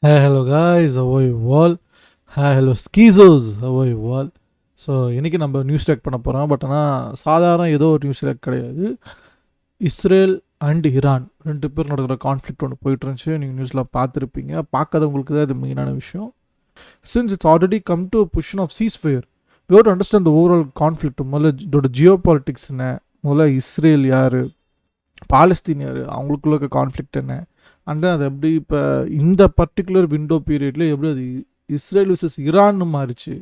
Hi, hello guys, how are you all? Hi, hello skizos, how are you all? So இன்றைக்கி நம்ம news rack பண்ண போகிறோம். But ஆனால் சாதாரண ஏதோ ஒரு நியூஸ் ரேக் கிடையாது. இஸ்ரேல் அண்ட் ஈரான் ரெண்டு பேர் நடக்கிற கான்ஃப்ளிக்ட் ஒன்று போயிட்டு இருந்துச்சு. நீங்கள் நியூஸில் பார்த்துருப்பீங்க. பார்க்காதவங்களுக்கு தான் இது மெயினான விஷயம். Since it's already come to position of ceasefire, we have to understand the overall conflict. முதல்ல இதோட ஜியோ பாலிட்டிக்ஸ் என்ன, முதல்ல இஸ்ரேல் யார், பாலஸ்தீன் யார், அவங்களுக்குள்ள இருக்க கான்ஃப்ளிக்ட் என்ன, அண்ட் அது எப்படி இப்போ இந்த பர்டிகுலர் விண்டோ பீரியடில் எப்படி அது இஸ்ரேல் விசஸ் ஈரான்னு மாறிச்சு,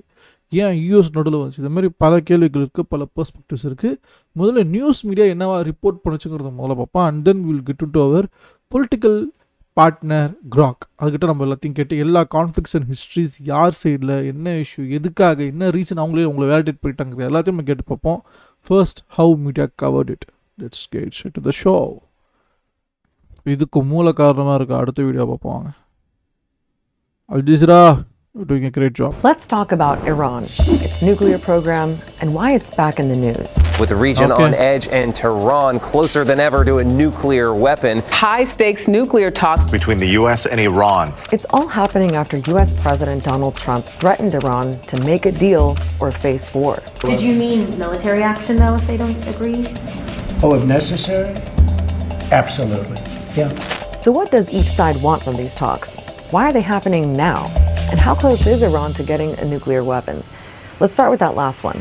ஏன் யூஎஸ் நடுவில் வந்துச்சு, இது மாதிரி பல கேள்விகள் இருக்குது, பல பெர்ஸ்பெக்டிவ்ஸ் இருக்குது. முதல்ல நியூஸ் மீடியா என்னவா ரிப்போர்ட் பண்ணுச்சுங்கிறத முதல்ல பார்ப்போம். And then will get to our political partner crack. அதுக்கிட்ட நம்ம எல்லாத்தையும் கேட்டு எல்லா கான்ஃப்ளிக்ஸ் அண்ட் ஹிஸ்ட்ரிஸ், யார் சைடில் என்ன இஷ்யூ, எதுக்காக, என்ன ரீசன் உங்களை வேலிடேட் பண்ணிட்டாங்க, எல்லாத்தையும் நம்ம கேட்டு பார்ப்போம். First, how media covert it. Let's get straight to the show. இதுக்கு மூல காரணமாக இருக்க அடுத்த வீடியோ பார்ப்போம். Al-Jazeera, you're doing a great job. Let's talk about Iran, its nuclear program, and why it's back in the news. With the region on edge and Tehran closer than ever to a nuclear weapon. High-stakes nuclear talks between the U.S. and Iran. It's all happening after U.S. President Donald Trump threatened Iran to make a deal or face war. Did you mean military action, though, if they don't agree? Oh, if necessary? Absolutely, yeah. So what does each side want from these talks? Why are they happening now? And how close is Iran to getting a nuclear weapon? Let's start with that last one.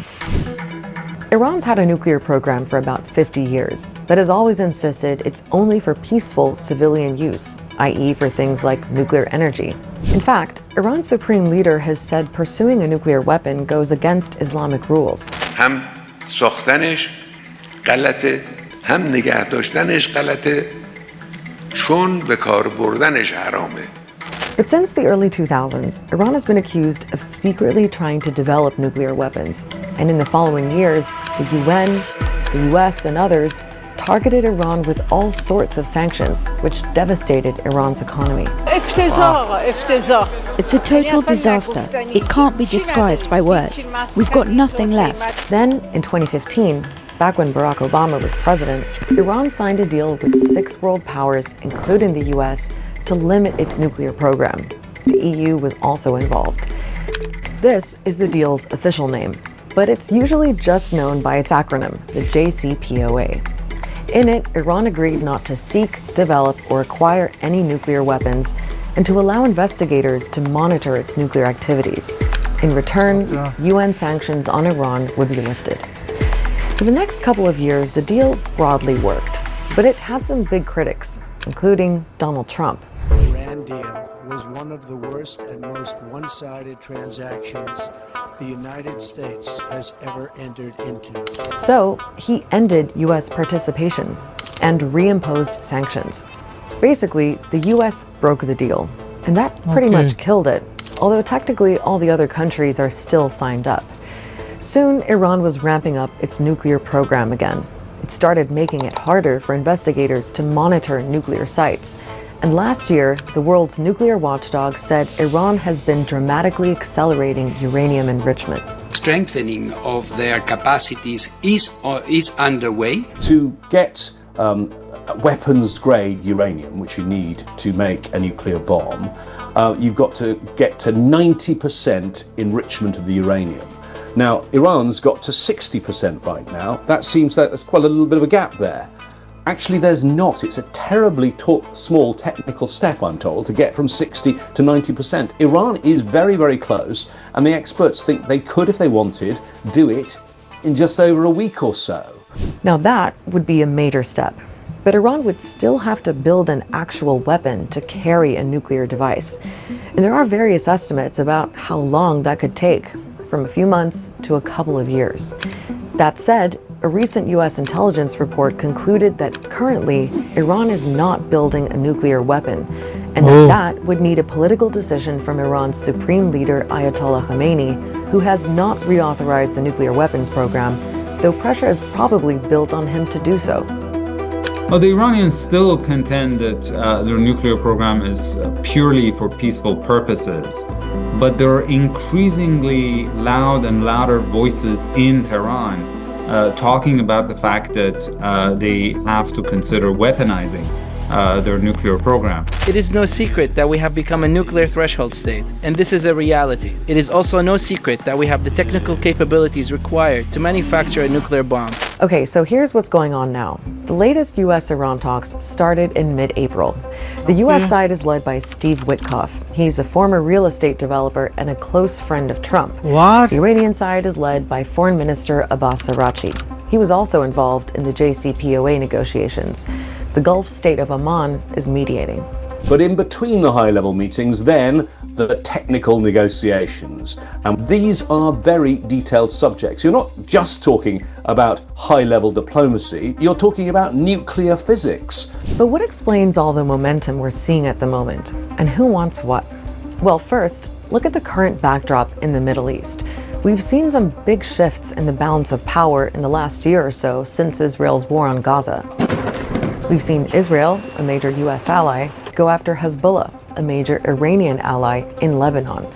Iran's had a nuclear program for about 50 years, but has always insisted it's only for peaceful civilian use, i.e. for things like nuclear energy. In fact, Iran's supreme leader has said pursuing a nuclear weapon goes against Islamic rules. هم ساختنش غلطه، هم نگه داشتنش غلطه، چون به کار بردنش حرامه. But since the early 2000s, Iran has been accused of secretly trying to develop nuclear weapons. And in the following years, the UN, the US, and others targeted Iran with all sorts of sanctions, which devastated Iran's economy. It's a total disaster. It can't be described by words. We've got nothing left. Then, in 2015, back when Barack Obama was president, Iran signed a deal with 6 world powers, including the US, to limit its nuclear program. The EU was also involved. This is the deal's official name, but it's usually just known by its acronym, the JCPOA. In it, Iran agreed not to seek, develop, or acquire any nuclear weapons and to allow investigators to monitor its nuclear activities. In return, UN sanctions on Iran would be lifted. For the next couple of years, the deal broadly worked, but it had some big critics, including Donald Trump. The Iran deal was one of the worst and most one-sided transactions the United States has ever entered into. So he ended U.S. participation and reimposed sanctions. Basically, the U.S. broke the deal, and that pretty much killed it, although technically all the other countries are still signed up. Soon, Iran was ramping up its nuclear program again. It started making it harder for investigators to monitor nuclear sites. And last year, the world's nuclear watchdog said Iran has been dramatically accelerating uranium enrichment. Strengthening of their capacities is underway. To get weapons-grade uranium, which you need to make a nuclear bomb, you've got to get to 90% enrichment of the uranium. Now, Iran's got to 60% right now. That seems like there's quite a little bit of a gap there. Actually, there's not. It's a terribly small technical step, I'm told, to get from 60 to 90%. Iran is very, very close, and the experts think they could, if they wanted, do it in just over a week or so. Now that would be a major step. But Iran would still have to build an actual weapon to carry a nuclear device. And there are various estimates about how long that could take, from a few months to a couple of years. That said, a recent U.S. intelligence report concluded that currently Iran is not building a nuclear weapon, and that would need a political decision from Iran's supreme leader Ayatollah Khamenei, who has not reauthorized the nuclear weapons program, though pressure is probably built on him to do so. Well, the Iranians still contend that their nuclear program is purely for peaceful purposes, but there are increasingly loud and louder voices in Tehran talking about the fact that they have to consider weaponizing their nuclear program. It is no secret that we have become a nuclear threshold state, and this is a reality. It is also no secret that we have the technical capabilities required to manufacture a nuclear bomb. Okay, so here's what's going on now. The latest US-Iran talks started in mid-April. The US side is led by Steve Witkoff. He's a former real estate developer and a close friend of Trump. What? The Iranian side is led by Foreign Minister Abbas Araghchi. He was also involved in the JCPOA negotiations. The Gulf state of Oman is mediating. But in between the high-level meetings, then, the technical negotiations. And these are very detailed subjects. You're not just talking about high-level diplomacy, you're talking about nuclear physics. But what explains all the momentum we're seeing at the moment? And who wants what? Well, first, look at the current backdrop in the Middle East. We've seen some big shifts in the balance of power in the last year or so since Israel's war on Gaza. We've seen Israel, a major US ally, go after Hezbollah, a major Iranian ally in Lebanon.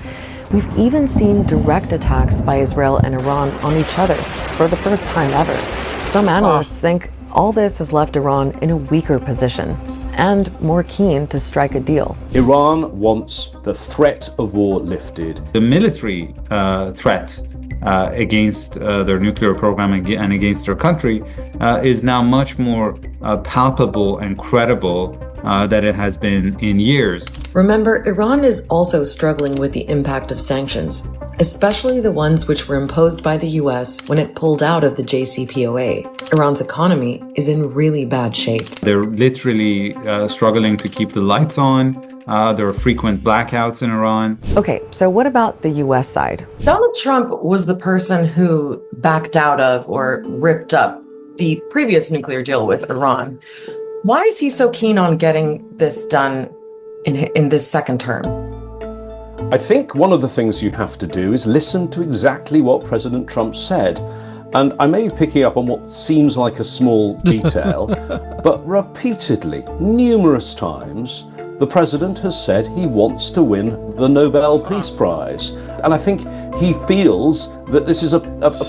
We've even seen direct attacks by Israel and Iran on each other for the first time ever. Some analysts think all this has left Iran in a weaker position and more keen to strike a deal. Iran wants the threat of war lifted. The military threat against their nuclear program and against their country is now much more palpable and credible than it has been in years. Remember, Iran is also struggling with the impact of sanctions, especially the ones which were imposed by the US when it pulled out of the JCPOA. Iran's economy is in really bad shape. They're literally struggling to keep the lights on. There are frequent blackouts in Iran. Okay, so what about the US side? Donald Trump was the person who backed out of or ripped up the previous nuclear deal with Iran. Why is he so keen on getting this done in this second term? I think one of the things you have to do is listen to exactly what President Trump said. And I may be picking up on what seems like a small detail, but repeatedly, numerous times, the president has said he wants to win the Nobel Peace Prize. And I think he feels that this is a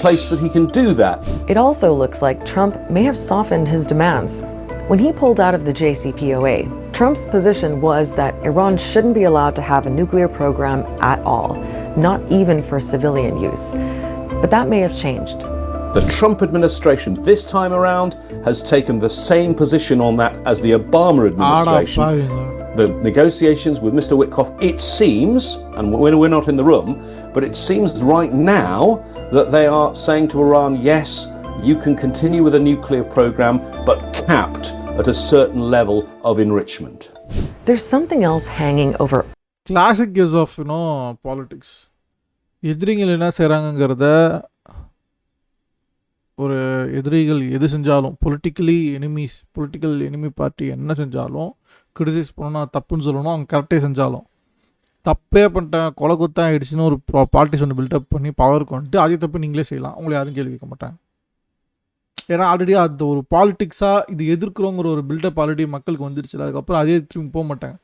place that he can do that. It also looks like Trump may have softened his demands. When he pulled out of the JCPOA, Trump's position was that Iran shouldn't be allowed to have a nuclear program at all, not even for civilian use. But that may have changed. The Trump administration this time around has taken the same position on that as the Obama administration. The negotiations with Mr. Witkoff, it seems, and we're not in the room, but it seems right now that they are saying to Iran, yes, you can continue with a nuclear program, but capped at a certain level of enrichment. There's something else hanging over. Classic case of, politics. எதிரிகள் என்ன செய்கிறாங்கங்கிறத ஒரு எதிரிகள் எது செஞ்சாலும் political enemy party என்ன செஞ்சாலும் criticise பண்ணணும் தப்புன்னு சொல்லணும் அவங்க கரெக்டே செஞ்சாலும் தப்பே பண்ணிட்டேன் கொலை குத்தான் ஆகிடுச்சின்னு ஒரு பார்ட்டிஸ் ஒன்று பில்டப் பண்ணி பவருக்கு வந்துட்டு அதே தப்பு நீங்களே செய்யலாம் உங்களை யாரும் கேள்வி கேட்க மாட்டாங்க. ஏன்னா ஆல்ரெடி அது ஒரு பாலிட்டிக்ஸாக இது எதிர்க்கிறோங்கிற ஒரு பில்டப் ஆல்ரெடி மக்களுக்கு வந்துருச்சு. அதுக்கப்புறம் அதே திரும்பி போக மாட்டாங்க.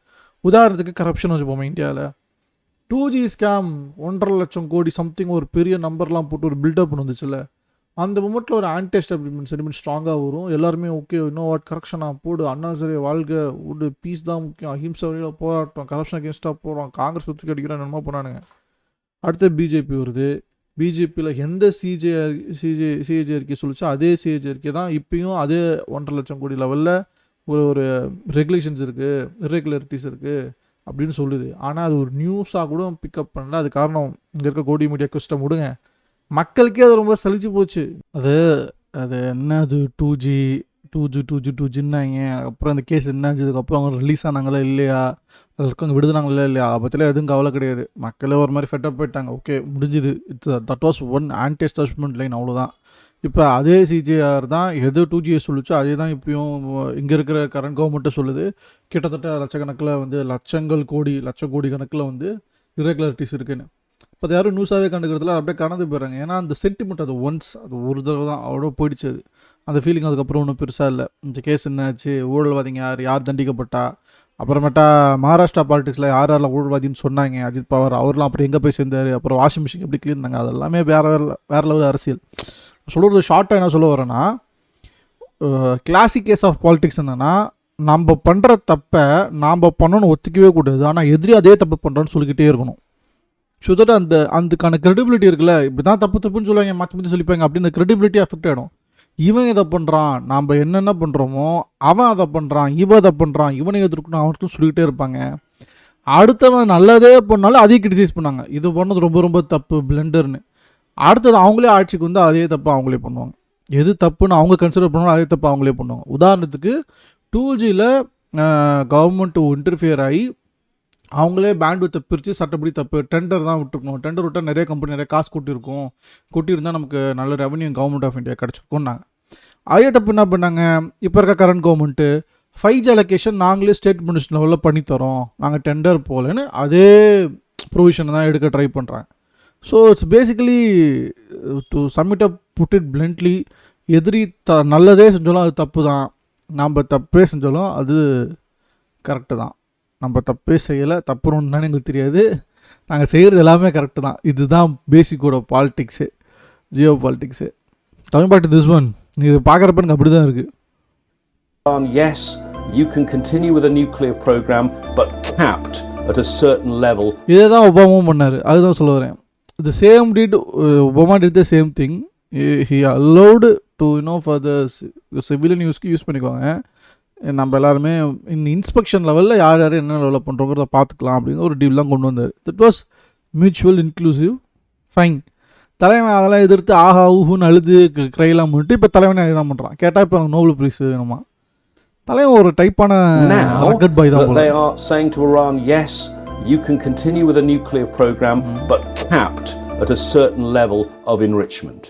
உதாரணத்துக்கு கரப்ஷன் வச்சுப்போமே இந்தியாவில் 2G ஸ்கேம் 1.5 லட்சம் கோடி சம்திங் ஒரு பெரிய நம்பர்லாம் போட்டு ஒரு பில்டப் வந்துச்சுல்ல, அந்த மூமெண்ட்டில் ஒரு ஆன்டி எஸ்டாப்ளிஷ்மெண்ட் சென்டிமெண்ட் ஸ்ட்ராங்காக வரும். எல்லாருமே ஓகே இன்னும் வாட் கரெக்ஷனாக போடு, அண்ணா சரி வாழ்க விடு, பீஸ் தான் முக்கியம், அஹிம்சை வழியில் போராட்டம், கரப்ஷன் அகேன்ஸ்டாக போகிறோம், காங்கிரஸ் சுற்றி அடிக்கிறான் என்னமோ பண்ணானுங்க. அடுத்து பிஜேபி வருது. பிஜேபியில் எந்த சிஏஜி அறிக்கை சொல்லிச்சோ அதே சிஏஜி அறிக்கை தான் இப்பயும் அதே 1.5 லட்சம் கோடி லெவலில் ஒரு ரெகுலேஷன்ஸ் இருக்குது, இர்ரெகுலரிட்டிஸ் இருக்குது அப்படின்னு சொல்லுது. ஆனால் அது ஒரு நியூஸாக கூட பிக்கப் பண்ணல. அது காரணம் இங்கே இருக்க கோடி மீடியா கஷ்டம் விடுங்க, மக்களுக்கே அது ரொம்ப சலிச்சு போச்சு. அது என்ன அது 2Gன்னாங்க. அப்புறம் அந்த கேஸ் என்னாச்சு, அதுக்கப்புறம் அவங்க ரிலீஸ் ஆனாங்களா இல்லையா, அதுக்கு அவங்க விடுதுனாங்களா இல்லையா, அதை பற்றிலாம் எதுவும் கவலை கிடையாது. மக்களே ஒரு மாதிரி ஃபெட்டப் போயிட்டாங்க. ஓகே முடிஞ்சுது, that was one anti establishment line, அவ்வளோதான். இப்போ அதே சிஜிஆர் தான் எது 2G சொல்லிச்சோ அதே தான் இப்பயும் இங்கே இருக்கிற கரண்ட் கவர்மெண்ட்டை சொல்லுது. கிட்டத்தட்ட லட்சக்கணக்கில் லட்சம் கோடி கணக்கில் இர்ரெகுலரிட்டிஸ் இருக்குன்னு. இப்போ அது யாரும் நியூஸாகவே கண்டுக்கிறதுல அப்படியே கடந்து போயிடுறாங்க. ஏன்னா அந்த சென்டிமெண்ட் அது அது ஒரு தடவை தான் அவ்வளோ போயிடுச்சு. அது அந்த ஃபீலிங் அதுக்கப்புறம் ஒன்றும் பெருசாக இல்லை. இந்த கேஸ் என்னாச்சு, ஊழல்வாதிங்க யார் தண்டிக்கப்பட்டா, அப்புறமேட்டா மகாராஷ்டிரா பாலிட்டிக்ஸில் யாரெல்லாம் ஊழல்வாதின்னு சொன்னாங்க, அஜித் பவார் அவர்லாம் அப்புறம் எங்கே போய் சேர்ந்தார், அப்புறம் வாஷிங் மிஷின் எப்படி க்ளீன் பண்ணாங்க, அதெல்லாமே வேறு லெவல் அரசியல். சொல்கிறது ஷார்ட்டாக என்ன சொல்ல வரேன்னா, கிளாசிக் கேஸ் ஆஃப் பாலிட்டிக்ஸ் என்னென்னா, நம்ம பண்ணுற தப்பை நாம் பண்ணணும்னு ஒத்துக்கவே கூடாது. ஆனால் எதிரி அதே தப்பு பண்ணுறோன்னு சொல்லிக்கிட்டே இருக்கணும். ஸோ தட் அதுக்கான க்ரெடிபிலிட்டி இருக்குல்ல, இப்படி தான் தப்புன்னு சொல்லுவாங்க, மாற்றி மாற்றி சொல்லிப்பாங்க, அப்படி இந்த க்ரெடிபிலிட்டி அஃபெக்ட் ஆகிடும். இவன் இதை பண்ணுறான், நாம் என்னென்ன பண்ணுறோமோ அவன் அதை பண்ணுறான், இவன் அதை பண்ணுறான், இவனை எதிர்க்கணும் அவனுக்கும் சொல்லிக்கிட்டே இருப்பாங்க. அடுத்தவன் நல்லதே பண்ணாலும் அதையும் கிரிட்டிசைஸ் பண்ணாங்க, இது பண்ணது ரொம்ப ரொம்ப தப்பு பிளண்டர்னு. அடுத்தது அவங்களே ஆட்சிக்கு வந்து அதே தப்பு அவங்களே பண்ணுவாங்க. எது தப்புன்னு அவங்க கன்சிடர் பண்ணுவாங்க அதே தப்பு அவங்களே பண்ணுவாங்க. உதாரணத்துக்கு 2Gயில் கவர்மெண்ட் இன்டர்ஃபியர் ஆகி அவங்களே பேண்ட்வித்தை பிரித்து சட்டப்படி தப்பு, டெண்டர் தான் விட்டுருக்கணும், டெண்டர் விட்டால் நிறைய கம்பெனி நிறைய காசு கொட்டியிருந்தால் நமக்கு நல்ல ரெவன்யூ கவர்மெண்ட் ஆஃப் இந்தியா கிடச்சிருக்கோன்னாங்க. அதே தப்பு என்ன பண்ணாங்க, இப்போ இருக்க கரண்ட் கவர்மெண்ட்டு 5G அலோகேஷன் நாங்களே ஸ்டேட் மினிஸ்டர் லெவலில் பண்ணித்தரோம், நாங்கள் டெண்டர் போகலன்னு அதே ப்ரொவிஷனை தான் எடுக்க ட்ரை பண்ணுறாங்க. So it's basically to submit up put it bluntly, எதிரி நல்லதே செஞ்சாலும் அது தப்பு தான், நம்ம தப்பே செஞ்சாலும் அது கரெக்டு தான். நம்ம தப்பே செய்யலை, தப்புன்னு தானே எங்களுக்கு தெரியாது, நாங்கள் செய்கிறது எல்லாமே கரெக்டு தான். இதுதான் பேசிக்கோட politics, geopolitics. Coming back to this one, நீ இதை பார்க்குறப்ப எனக்கு அப்படி தான் இருக்குது. Yes, you can continue with a nuclear program, but capped at a certain level. இதே தான் ஒபாமாவும் பண்ணார், அதுதான் சொல்ல வரேன். The same did, Obama did the same thing. He allowed to, for the civilian யூஸ்க்கு யூஸ் பண்ணிக்குவாங்க. நம்ம எல்லாருமே இன்ஸ்பெக்ஷன் லெவலில் யார் யார் என்ன லெவலில் பண்ணுறோங்கிறத பார்த்துக்கலாம் அப்படின்னு ஒரு டீல்லாம் கொண்டு வந்தார். That was mutual inclusive fine. தலைவன் அதெல்லாம் எதிர்த்து ஆஹா ஊஹுன்னு அழுது க்ரைலாம் பண்ணிட்டு இப்போ தலைவனே அதுதான் பண்ணுறான். கேட்டால் இப்போ எனக்கு நோபல் ப்ரைஸ் வேணுமா? தலைவன் ஒரு டைப்பான ராக்கெட் பாய் தான். They are saying to Iran, yes, you can continue with a nuclear program, but capped at a certain level of enrichment.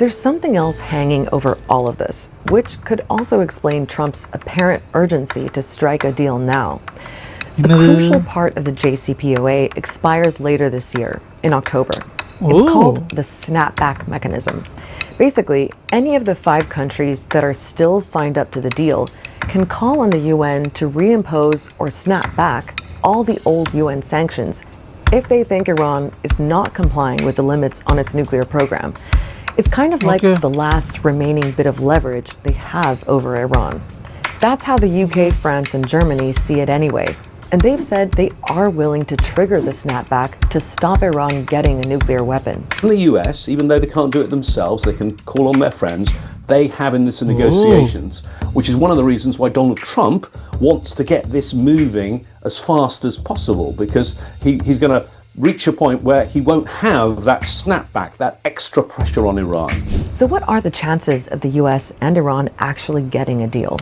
There's something else hanging over all of this, which could also explain Trump's apparent urgency to strike a deal now. A crucial part of the JCPOA expires later this year, in October. It's called the snapback mechanism. Basically, any of the 5 countries that are still signed up to the deal can call on the UN to reimpose or snap back all the old UN sanctions if they think Iran is not complying with the limits on its nuclear program. It's kind of like the last remaining bit of leverage they have over Iran. That's how the UK, France, and Germany see it anyway. And they've said they are willing to trigger the snapback to stop Iran getting a nuclear weapon. The US, even though they can't do it themselves, they can call on their friends. They have in this negotiations, which is one of the reasons why Donald Trump wants to get this moving as fast as possible, because he's going to reach a point where he won't have that snapback, that extra pressure on Iran. So what are the chances of the US and Iran actually getting a deal?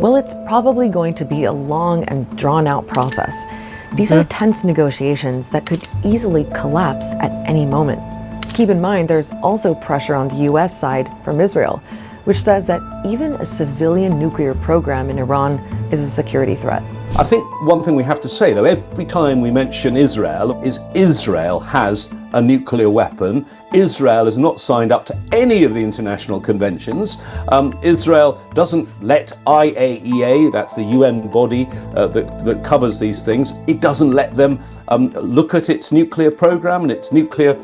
Well, it's probably going to be a long and drawn-out process. These are tense negotiations that could easily collapse at any moment. Keep in mind, there's also pressure on the US side from Israel, which says that even a civilian nuclear program in Iran is a security threat. I think one thing we have to say, though, every time we mention Israel, is Israel has a nuclear weapon. Israel is not signed up to any of the international conventions. Israel doesn't let IAEA, that's the UN body that covers these things, it doesn't let them look at its nuclear program and its nuclear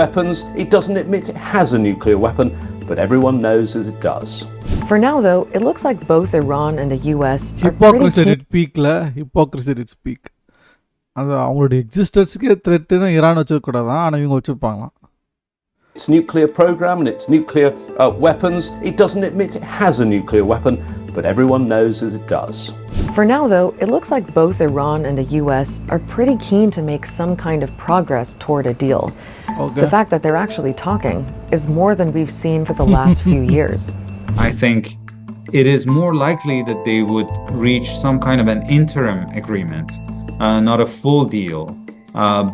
weapons. It doesn't admit it has a nuclear weapon, but everyone knows that it does. For now, though, it looks like both Iran and the US are hypocrisy at its peak. Hypocrisy at its peak. அது அவங்களோட எக்ஸிஸ்டன்ஸுக்கே த்ரெட்டுன்னு Iran வச்சுக்கூடாதான், ஆனால் இவங்க வச்சுருப்பாங்களாம். Its nuclear program and its nuclear weapons, it doesn't admit it has a nuclear weapon, but everyone knows that it does. For now, though, it looks like both Iran and the US are pretty keen to make some kind of progress toward a deal. The fact that they're actually talking is more than we've seen for the last few years. I think it is more likely that they would reach some kind of an interim agreement, not a full deal,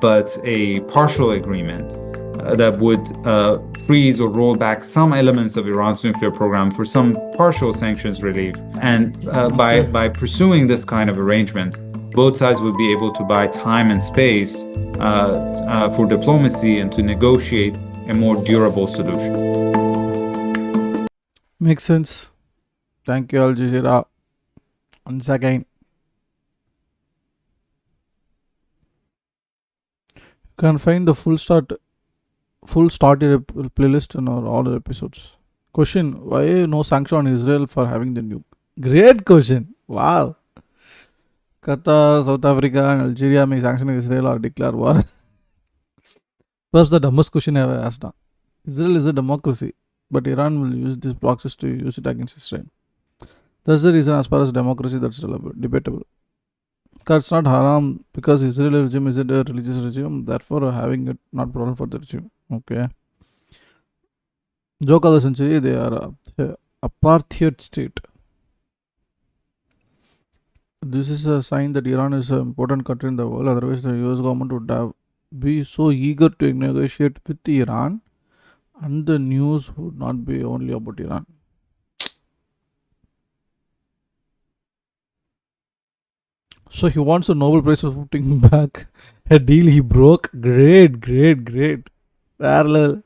but a partial agreement that would freeze or roll back some elements of Iran's nuclear program for some partial sanctions relief. And by pursuing this kind of arrangement, both sides would be able to buy time and space for diplomacy and to negotiate a more durable solution. Makes sense. Thank you, Al-Jazeera. Once again. You can find the full started playlist in our all episodes. Question: why no sanction on Israel for having the nuke? Great question. Wow. Qatar, South Africa, and Algeria may sanction Israel or declare war. Perhaps the dumbest question I ever asked. Israel is a democracy, but Iran will use these proxies to use it against Israel. That's the reason, as far as democracy, that's debatable. That's not haram because Israeli regime isn't a religious regime, therefore having it not problem for the regime. Okay. Joke of the century, they are a apartheid state. This is a sign that Iran is an important country in the world, otherwise the US government would have be so eager to negotiate with Iran, and the news would not be only about Iran. So he wants a Nobel Prize for putting back a deal he broke. Great. Parallel.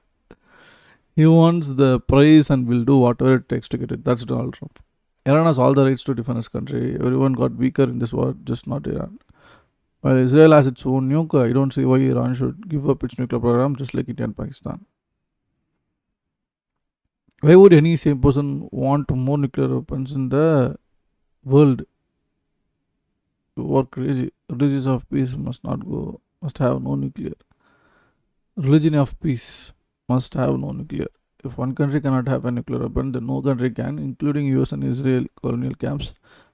He wants the prize and will do whatever it takes to get it. That's Donald Trump. Iran has all the rights to defend its country. Everyone got weaker in this war, just not Iran. While Israel has its own nuke, I don't see why Iran should give up its nuclear program just like India and Pakistan. Why would any same person want more nuclear weapons in the world? You are crazy. Religions of peace must have no nuclear. Religion of peace must have no nuclear. If one country cannot have a nuclear weapon, then no country can, including US and Israel colonial camps,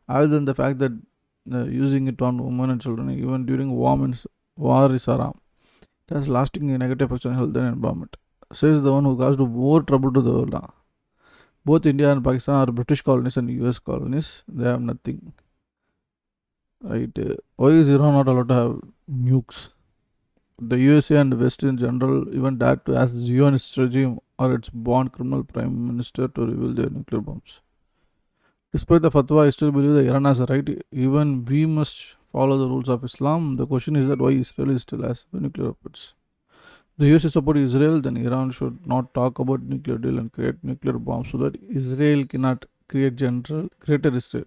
other than the fact that using it on women and children, even during war is haram. It has lasting negative effects on health and environment. Says the one who caused more trouble to the world. Both India and Pakistan are British colonies and US colonies. They have nothing. Right? Why is Iran not allowed to have nukes? The USA and the West in general even dared to ask the Zionist regime or its born criminal prime minister to reveal their nuclear bombs. Despite the fatwa, I still believe that Iran has a right. Even we must follow the rules of Islam. The question is that why Israel still has nuclear weapons. If the USA support Israel, then Iran should not talk about nuclear deal and create nuclear bombs so that Israel cannot create greater Israel.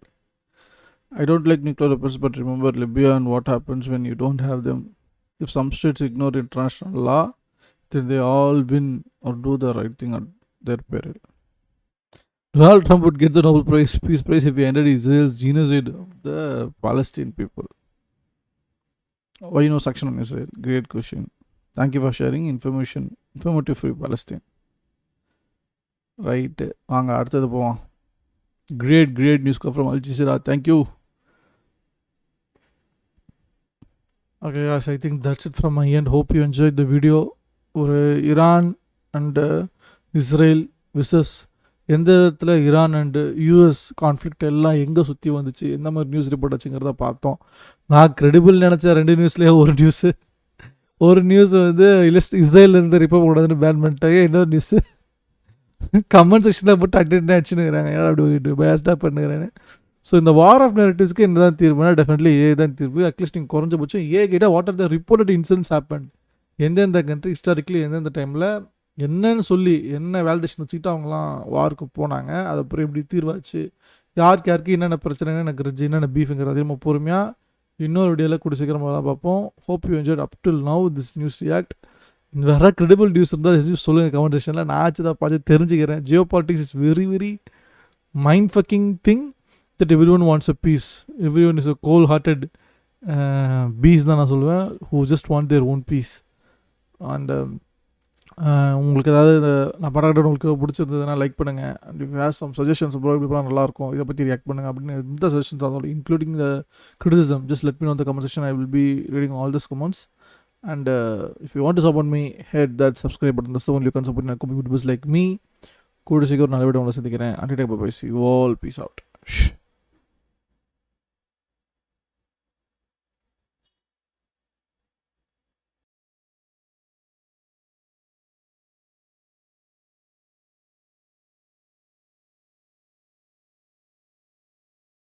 I don't like nuclear weapons, but remember Libya and what happens when you don't have them. If some states ignore international law, then they all win or do the right thing at their peril. Donald Trump would get the Nobel Peace Prize if he ended Israel's genocide of the Palestinian people. Why no section on Israel? Great question. Thank you for sharing informative for Palestine. Right. வாங்க அடுத்தது போவோம். Great news from Al-Jazeera. Thank you. Okay guys, I think that's it from my end. Hope you enjoyed the video. Iran and Israel versus எந்த இடத்துல Iran and US conflict எல்லாம் எங்கே சுற்றி வந்துச்சு, எந்த மாதிரி நியூஸ் ரிப்போர்ட் வச்சுங்கிறத பார்த்தோம். நான் கிரெடிபிள் நினச்சேன் 2 நியூஸ்லேயே ஒரு நியூஸ் வந்து இஸ்ரேலேருந்து ரிப்போர்ட் கூடாதுன்னு பேன் பண்ணிட்டாங்க. இன்னொரு நியூஸு கமெண்ட் செக்ஷனில் போட்டு அடிச்சுன்னுங்கிறாங்க, ஏன்னா அப்படி பேஸ்டாக பண்ணுகிறேன்னு. ஸோ இந்த வார் ஆஃப் நெரட்டிவ்ஸ்க்கு என்ன தான் தீர்வுனா டெஃபினெட்லி ஏ தான் தீர்வு. அட்லீஸ்ட் நீங்கள் குறைஞ்சபட்சம் ஏ கேட்டால் what are the reported incidents happen, எந்தெந்த கண்ட்ரி ஹிஸ்டாரிக்கலி எந்தெந்த டைமில் என்னன்னு சொல்லி என்ன வேலிடேஷன் வச்சுக்கிட்டு அவங்களாம் வாருக்கு போனாங்க, அது அப்புறம் எப்படி தீர்வாச்சு, யாருக்கு என்னென்ன பிரச்சனை, என்ன கிரிட்ஜ், என்னென்ன பீஃபுங்கிறது அதிகமாக பொறுமையாக இன்னொரு வீடியோவில் கூட சீக்கிரமாக தான் பார்ப்போம். Hope you enjoyed up till now this news react. வேறு கிரெடிபிள் நியூஸ் இருந்தால் நியூஸ் சொல்லுங்கள் கமெண்ட் செக்ஷனில். நான் ஆச்சு தான் பார்த்து தெரிஞ்சுக்கிறேன். Jio politics is very very mind fucking thing that everyone wants a peace. Everyone is a cold-hearted beast தான் நான் சொல்லுவேன், who just want their own peace. And உங்களுக்கு ஏதாவது நான் படம் உங்களுக்கு பிடிச்சிருந்ததுன்னா லைக் பண்ணுங்கள். And if has some suggestions bro இப்படி பண்ணால் நல்லாயிருக்கும், இதை பற்றி ரியாக்ட் பண்ணுங்கள் அப்படின்னு எந்த சஜஷன்ஸ் ஆகும், including the criticism, just let me no the comment section. I will be reading all this comments. And if you want to support me, hit that subscribe button. That's the only you can support my community like me. கூட சீக்கிரம் நல்ல video உங்களை சந்திக்கிறேன். Until then, bye bye. See you all. Peace out.